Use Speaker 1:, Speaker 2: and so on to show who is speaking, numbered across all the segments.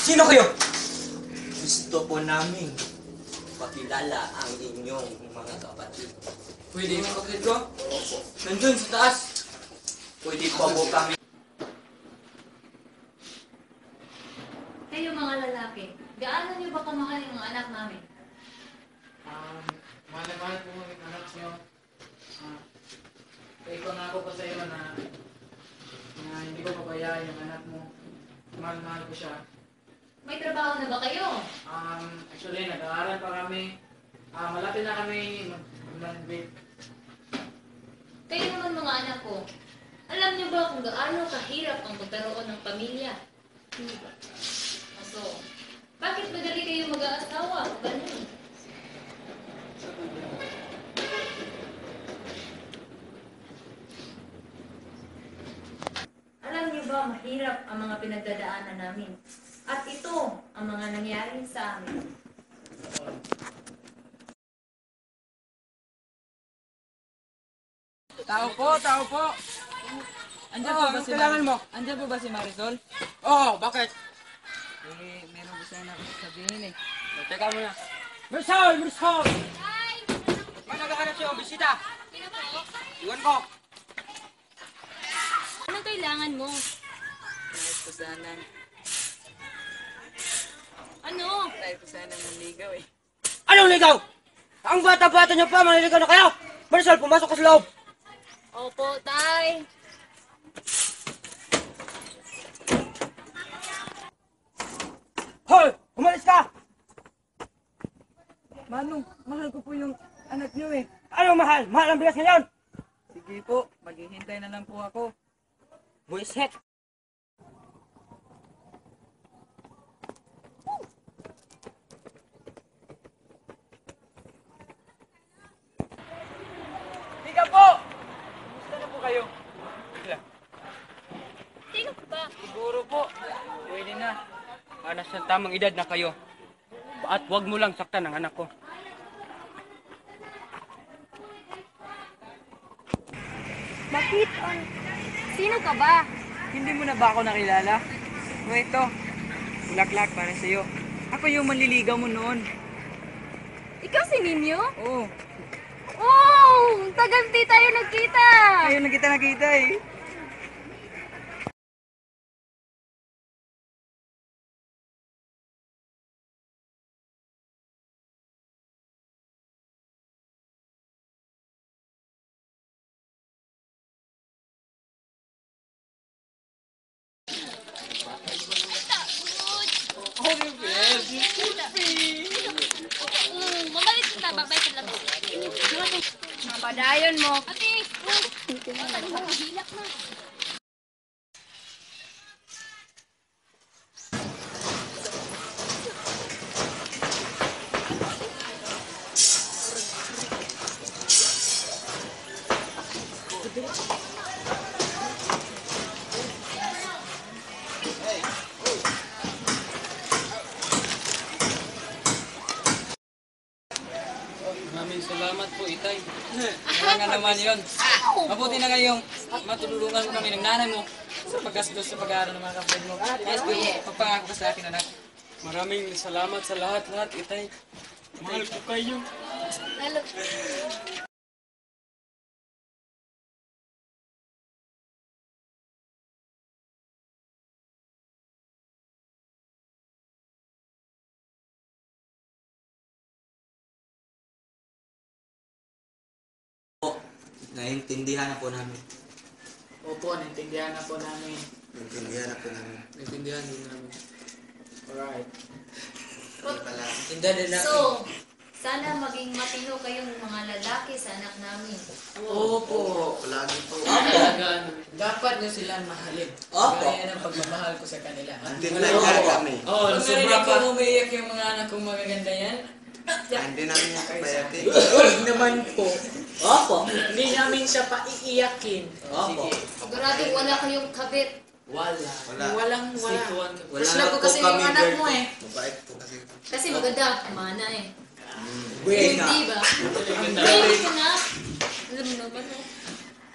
Speaker 1: Sino kayo?
Speaker 2: Gusto po namin pakilala ang inyong mga kapatid.
Speaker 1: Pwede yung kapatid ko?
Speaker 2: Opo.
Speaker 1: Nandun sa taas.
Speaker 2: Pwede pa po kami.
Speaker 3: Kayo mga lalaki, gaano niyo ba kamahal yung mga anak namin?
Speaker 4: Mahal po mga anak niyo. Ikaw na ako pa sa iyo na hindi ko pabayaan yung anak mo. Mahal ko siya.
Speaker 3: May trabaho na ba kayo?
Speaker 4: Actually, nag-aaral pa kami. Malapit na kami mag-graduate.
Speaker 3: Kayo naman mga anak ko, alam niyo ba kung gaano kahirap ang magkaroon ng pamilya? Hindi ba? So, bakit madali kayo mag-aasawa o ganun? Alam niyo ba mahirap ang mga pinagdadaanan namin? At ito ang mga nangyari sa amin.
Speaker 5: Tao po. Andiyan po ba si
Speaker 1: kailangan mo?
Speaker 5: Andiyan po ba si Marisol?
Speaker 1: Oo, bakit?
Speaker 5: Meron ko sana ako sasabihin eh.
Speaker 1: Teka muna. Marisol! May naghahanap sa'yo, bisita. Iwan ko.
Speaker 3: Anong kailangan mo?
Speaker 5: Nais ko sana.
Speaker 3: Ano?
Speaker 5: Nais ko sana manligaw eh.
Speaker 1: Anong ligaw? Ang bata-bata niyo pa, maniligaw na kayo. Marisol, pumasok ka sa loob.
Speaker 3: Opo, tay.
Speaker 1: Hoy! Umalis ka!
Speaker 5: Manong, mahal ko po yung anak niyo eh.
Speaker 1: Anong mahal? Mahal ang bigas ngayon!
Speaker 5: Sige po, maghihintay na lang po ako.
Speaker 1: Buisit! Tika po! Kumusta na po kayo?
Speaker 3: Sino ka ba?
Speaker 1: Siguro po, pwede na. Nasa tamang edad na kayo. At huwag mo lang saktan ang anak ko.
Speaker 3: Bakit? Sino ka ba?
Speaker 5: Hindi mo na ba ako nakilala? O ito, bulaklak para sa'yo. Ako yung manliligaw mo noon.
Speaker 3: Ikaw si Ninyo?
Speaker 5: Oo,
Speaker 3: Oh! Tagal di tayo nagkita!
Speaker 5: ayun na kita nakita eh.
Speaker 3: Mabalik kita, babay ka lang. Mapadayon mo. Ate! Hilak na.
Speaker 5: Maraming salamat po, Itay. Kaya nga naman yun. Mabuti na ngayong matulungan kami ng nanay mo sa paggastos sa pag-aaral ng mga kapatid mo. Nais ko pagpangako ka sa akin, anak.
Speaker 1: Maraming salamat sa lahat, Itay. Mahal ko kayo.
Speaker 2: Naiintindihan na po namin.
Speaker 4: Opo, naintindihan na po namin.
Speaker 2: Naiintindihan na po namin.
Speaker 4: Naintindihan din namin. Alright.
Speaker 2: Intindihan din namin.
Speaker 3: So, sana maging matino kayong mga lalaki sa anak namin.
Speaker 2: Opo. Palagi po.
Speaker 4: Talagang dapat nyo silang mahalin.
Speaker 2: Opo.
Speaker 4: Gaya ng pagmamahal ko sa kanila.
Speaker 2: Intindihan kami.
Speaker 4: Oh,
Speaker 5: Pag
Speaker 4: sobra
Speaker 5: narinig
Speaker 4: pa.
Speaker 5: ko umiiyak yung mga anak kong magaganda yan,
Speaker 2: Hindi namin yung kapayatin.
Speaker 4: Huwag naman po.
Speaker 2: Opo.
Speaker 4: Hindi namin siya paiiyakin.
Speaker 2: Opo.
Speaker 3: Sigurado wala kayong kabit.
Speaker 4: Wala.
Speaker 2: Wala.
Speaker 4: Walang wala.
Speaker 5: sikuan ka.
Speaker 2: Wala
Speaker 4: Gusto
Speaker 2: na
Speaker 4: ko
Speaker 2: po
Speaker 4: kasi
Speaker 2: kami
Speaker 4: yung anak mo
Speaker 2: girlfriend.
Speaker 4: eh.
Speaker 2: Mabait po kasi.
Speaker 3: Kasi maganda, mana eh.
Speaker 2: Buena.
Speaker 3: Hindi ba? Hindi ko na. Alam mo naman.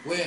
Speaker 4: We,